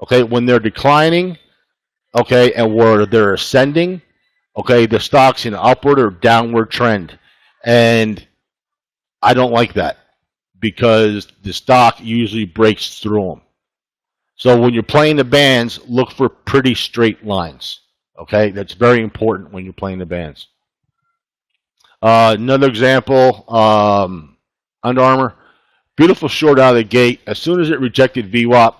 Okay, when they're declining, okay, and where they're ascending, okay, the stock's in an upward or downward trend. And I don't like that because the stock usually breaks through them. So when you're playing the bands, look for pretty straight lines. Okay, that's very important when you're playing the bands. Another example, Under Armour. Beautiful short out of the gate. As soon as it rejected VWAP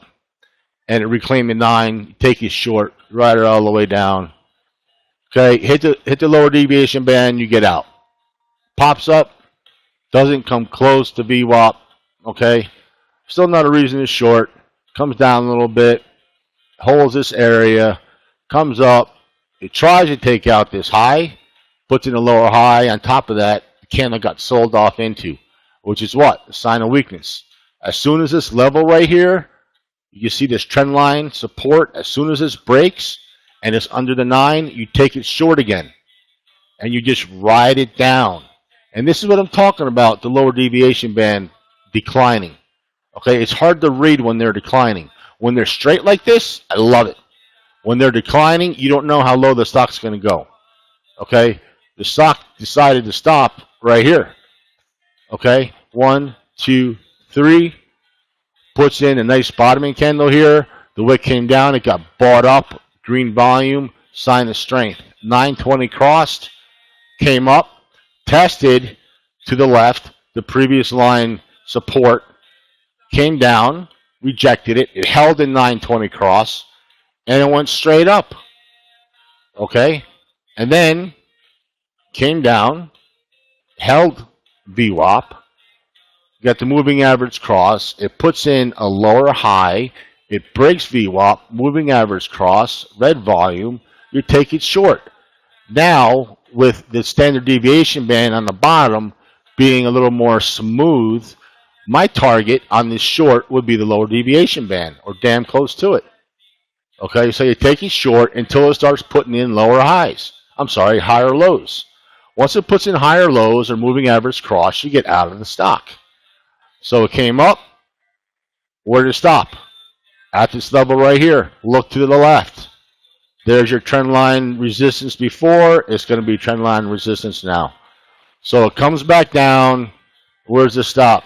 and it reclaimed the 9, take it short, ride it all the way down. Okay, hit the lower deviation band, you get out. Pops up, doesn't come close to VWAP. Okay, still not a reason to short. Comes down a little bit, holds this area, comes up. It tries to take out this high, puts in a lower high. On top of that, the candle got sold off into, which is what? A sign of weakness. As soon as this level right here, you see this trend line support. As soon as this breaks and it's under the 9, you take it short again. And you just ride it down. And this is what I'm talking about, the lower deviation band declining. Okay, it's hard to read when they're declining. When they're straight like this, I love it. When they're declining, you don't know how low the stock's going to go. Okay, the stock decided to stop right here. Okay, 1, 2, 3. Puts in a nice bottoming candle here. The wick came down. It got bought up. Green volume. sign of strength. 920 crossed, came up, tested to the left, the previous line support, came down, rejected it. It held in 920 cross, and it went straight up. Okay? And then came down, held VWAP, got the moving average cross. It puts in a lower high. It breaks VWAP, moving average cross, red volume. You take it short. Now, with the standard deviation band on the bottom being a little more smooth, my target on this short would be the lower deviation band, or damn close to it. Okay, so you take it short until it starts putting in lower highs. I'm sorry, higher lows. Once it puts in higher lows or moving average cross, you get out of the stock. So it came up. Where did it stop? At this level right here. Look to the left. There's your trend line resistance before. It's going to be trend line resistance now. So it comes back down. Where's the stop?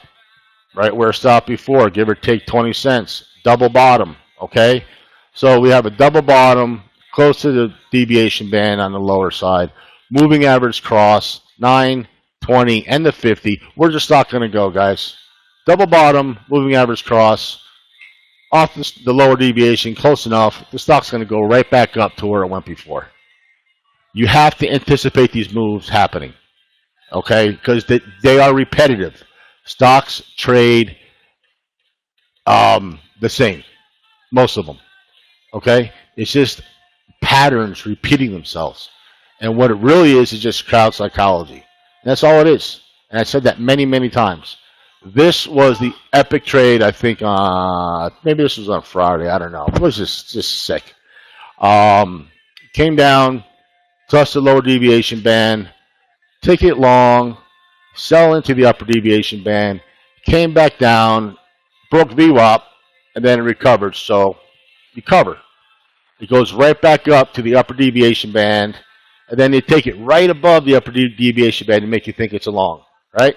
Right where it stopped before, give or take 20 cents. Double bottom, okay? So we have a double bottom close to the deviation band on the lower side. Moving average cross, 9, 20, and the 50. Where's the stock going to go, guys? Double bottom, moving average cross, off the lower deviation, close enough. The stock's going to go right back up to where it went before. You have to anticipate these moves happening, okay? Because they are repetitive. Stocks trade the same, most of them, okay? It's just patterns repeating themselves. And what it really is just crowd psychology. And that's all it is. And I said that many, many times. This was the epic trade, I think, maybe this was on Friday, I don't know. It was just sick. Came down, touched the lower deviation band, take it long, sell into the upper deviation band, came back down, broke VWAP, and then it recovered. So you cover. It goes right back up to the upper deviation band, and then you take it right above the upper deviation band and make you think it's a long, right?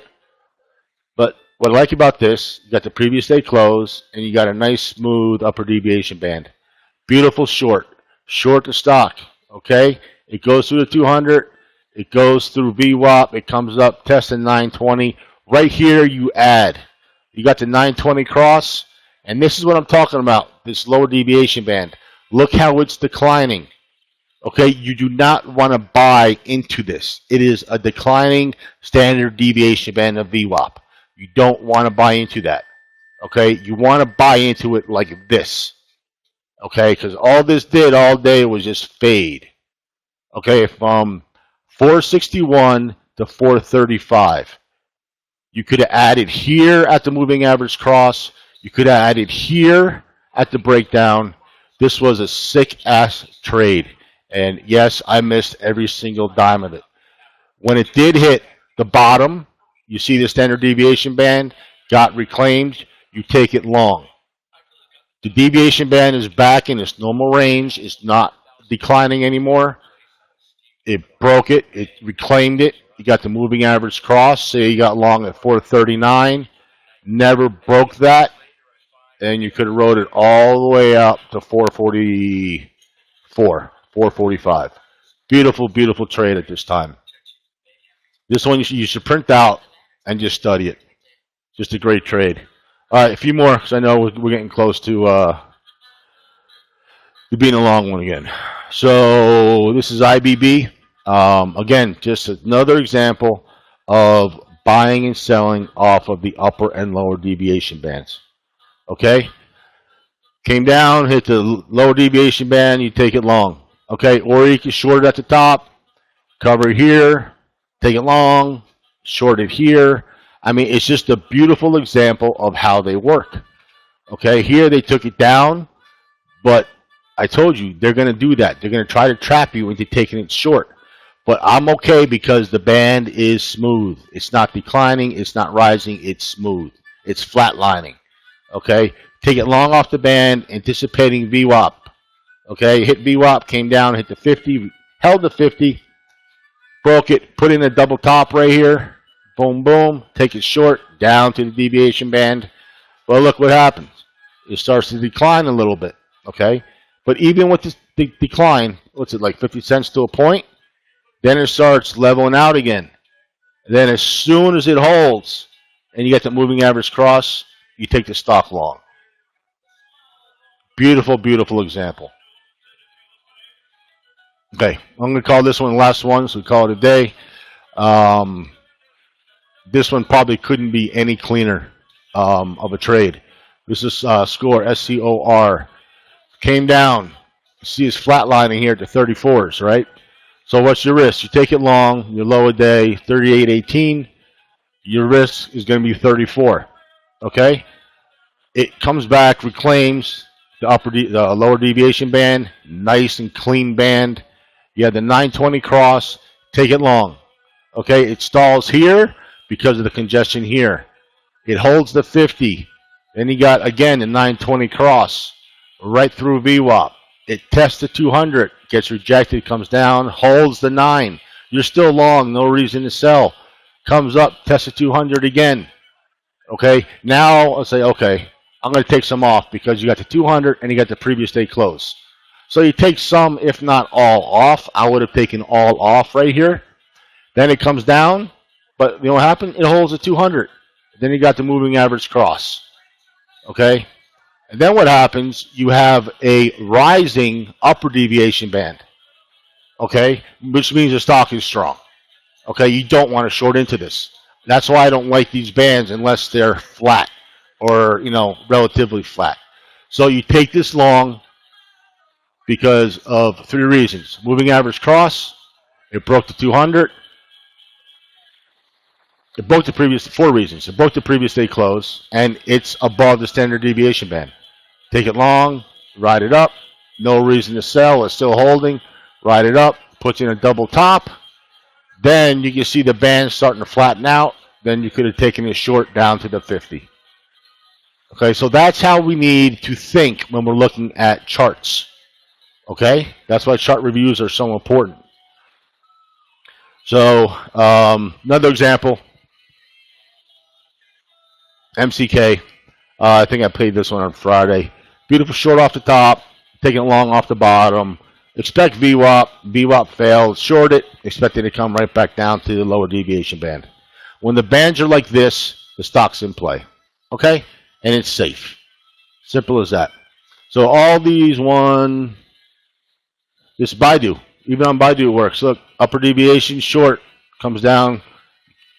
But what I like about this, you got the previous day close, and you got a nice smooth upper deviation band. Beautiful short. Short to stock, okay? It goes through the 200. It goes through VWAP. It comes up, testing 920. Right here, you add. You got the 920 cross, and this is what I'm talking about, this lower deviation band. Look how it's declining. Okay, you do not want to buy into this. It is a declining standard deviation band of VWAP. You don't want to buy into that. Okay, you want to buy into it like this. Okay, because all this did all day was just fade. Okay, from 461 to 435. You could have added here at the moving average cross. You could have added here at the breakdown. This was a sick-ass trade. And yes, I missed every single dime of it. When it did hit the bottom, you see the standard deviation band, got reclaimed, you take it long. The deviation band is back in its normal range. It's not declining anymore. It broke it. It reclaimed it. You got the moving average cross. Say you got long at 439. Never broke that. And you could have rode it all the way up to 444, 445. Beautiful, beautiful trade at this time. This one you should print out and just study it. Just a great trade. All right, a few more because I know we're getting close to being a long one again. So this is IBB. Again, just another example of buying and selling off of the upper and lower deviation bands. Okay? Came down, hit the lower deviation band, you take it long. Okay? Or you can short it at the top, cover here, take it long, short it here. I mean, it's just a beautiful example of how they work. Okay? Here they took it down, but I told you, they're going to do that. They're going to try to trap you into taking it short. But I'm okay because the band is smooth. It's not declining. It's not rising. It's smooth. It's flatlining. Okay? Take it long off the band, anticipating VWAP. Okay? Hit VWAP, came down, hit the 50, held the 50, broke it, put in a double top right here. Boom, boom. Take it short, down to the deviation band. Well, look what happens. It starts to decline a little bit. Okay? But even with decline. What's it, like 50 cents to a point? Then it starts leveling out again. Then as soon as it holds and you get the moving average cross, you take the stock long. Beautiful, beautiful example. Okay, I'm going to call this one the last one, so we call it a day. This one probably couldn't be any cleaner of a trade. This is SCOR, SCOR. Came down. You see it's flatlining here at the 34s, right? So what's your risk? You take it long, your low a day, 38.18. Your risk is going to be 34. Okay? It comes back, reclaims the lower deviation band, nice and clean band. You have the 920 cross, take it long. Okay? It stalls here because of the congestion here. It holds the 50. Then you got, again, the 920 cross right through VWAP. It tests the 200, gets rejected, comes down, holds the 9. You're still long, no reason to sell. Comes up, tests the 200 again. Okay, now I'll say, okay, I'm going to take some off because you got the 200 and you got the previous day close. So you take some, if not all, off. I would have taken all off right here. Then it comes down, but you know what happened? It holds the 200. Then you got the moving average cross. Okay? And then what happens? You have a rising upper deviation band. Okay? Which means the stock is strong. Okay? You don't want to short into this. That's why I don't like these bands unless they're flat or, relatively flat. So you take this long because of 3 reasons. Moving average cross, it broke the 200. It broke the previous 4 reasons. It broke the previous day close, and it's above the standard deviation band. Take it long, ride it up. No reason to sell. It's still holding. Ride it up. Puts in a double top. Then you can see the band starting to flatten out. Then you could have taken it short down to the 50. Okay, so that's how we need to think when we're looking at charts. Okay, that's why chart reviews are so important. So another example. MCK. I think I played this one on Friday. Beautiful short off the top, taking it long off the bottom. Expect VWAP. VWAP failed. Short it. Expect it to come right back down to the lower deviation band. When the bands are like this, the stock's in play. Okay? And it's safe. Simple as that. So all these this Baidu. Even on Baidu it works. Look, upper deviation, short, comes down,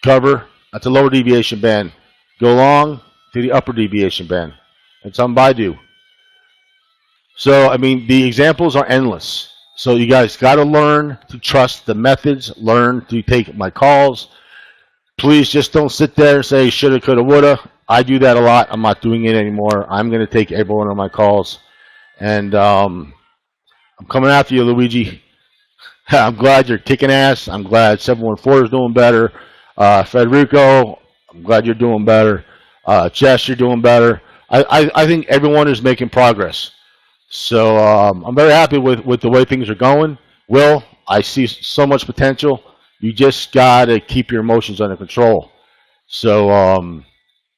cover. That's a lower deviation band. Go long to the upper deviation band. It's on Baidu. So, the examples are endless. So you guys got to learn to trust the methods, learn to take my calls. Please just don't sit there and say shoulda, coulda, woulda. I do that a lot. I'm not doing it anymore. I'm going to take every one of my calls. And I'm coming after you, Luigi. I'm glad you're kicking ass. I'm glad 714 is doing better. Federico, I'm glad you're doing better. Jess, you're doing better. I think everyone is making progress. So I'm very happy with the way things are going. Will, I see so much potential. You just got to keep your emotions under control. So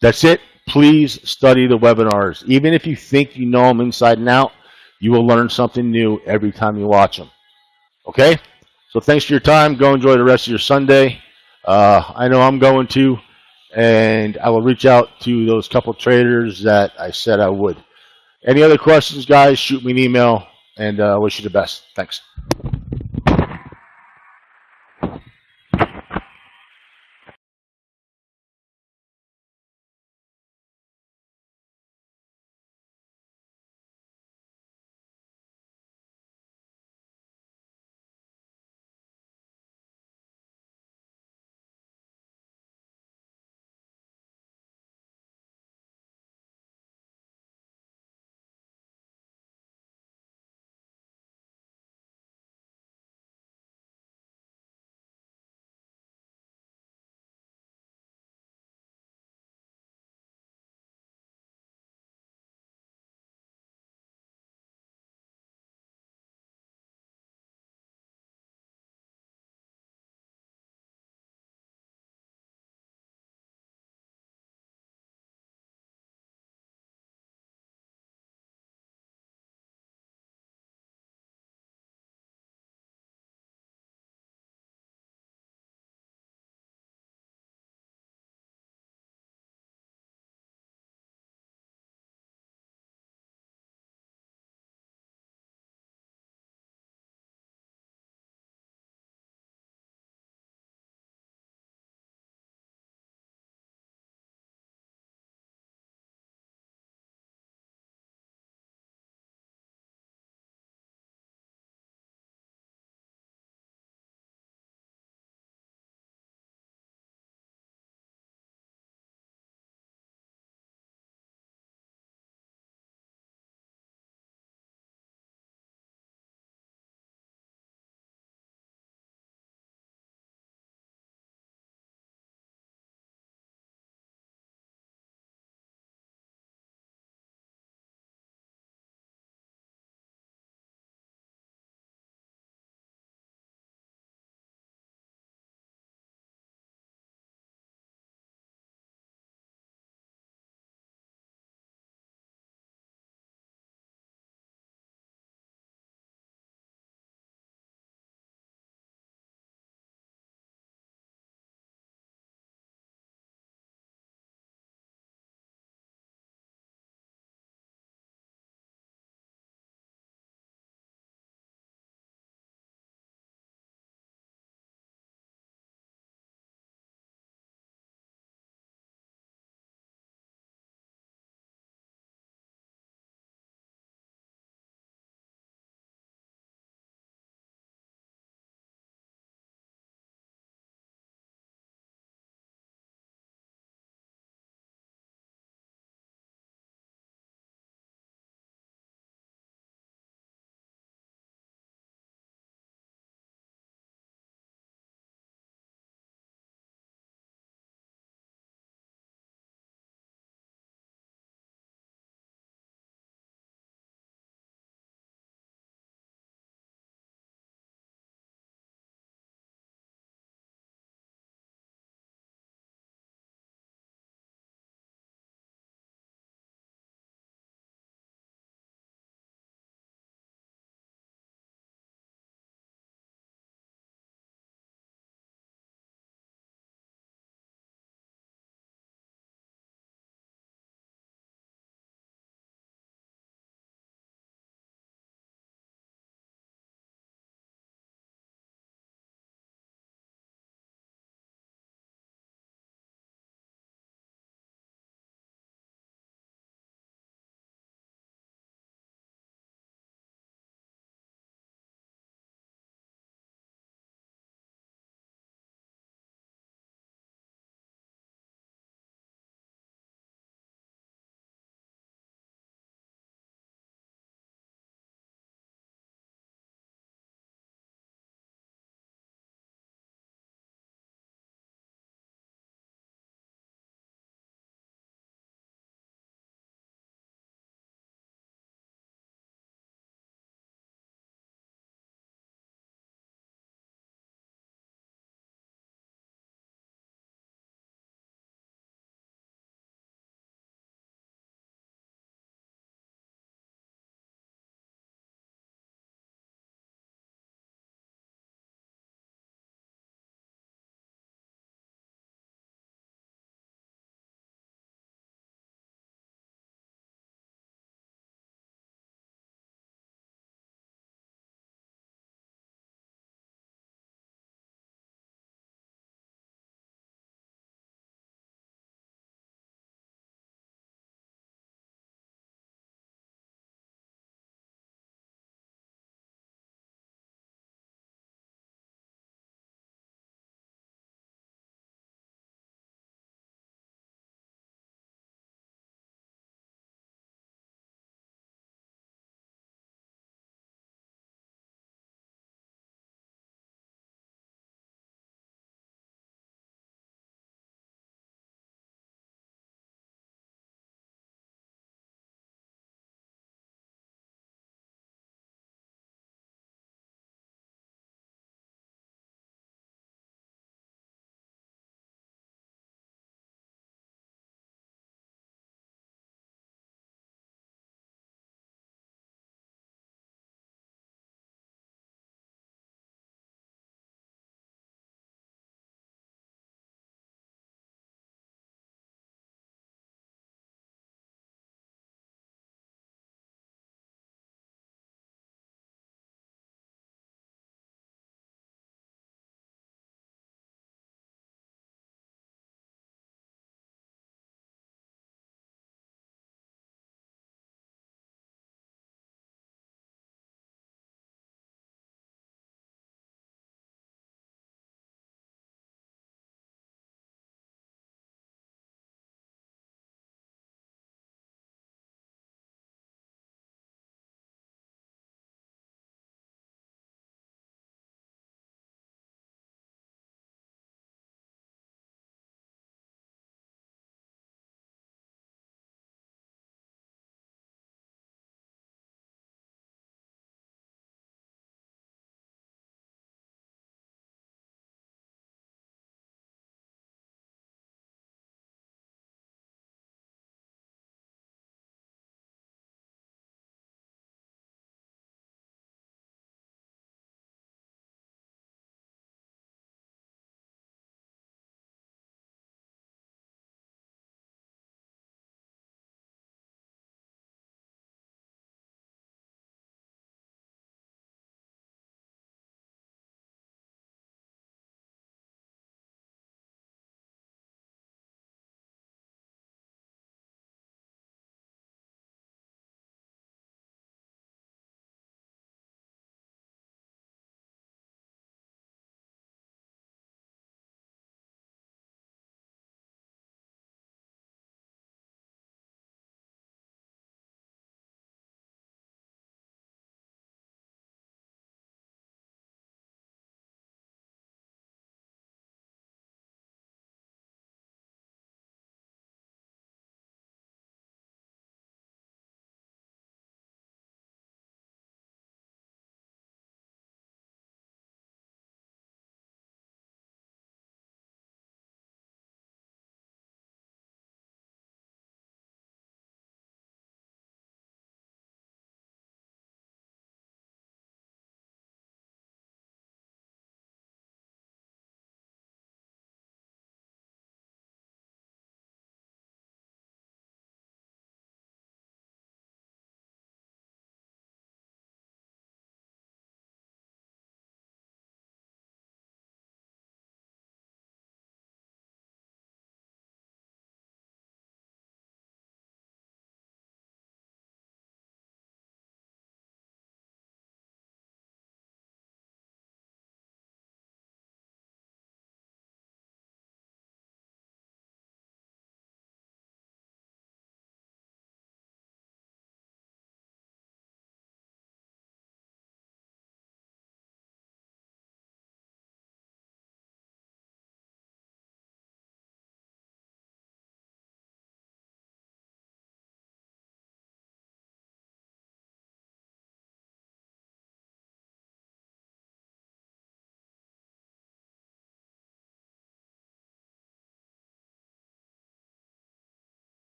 that's it. Please study the webinars. Even if you think you know them inside and out, you will learn something new every time you watch them. Okay? So thanks for your time. Go enjoy the rest of your Sunday. I know I'm going to. And I will reach out to those couple traders that I said I would. Any other questions, guys, shoot me an email, and I wish you the best. Thanks.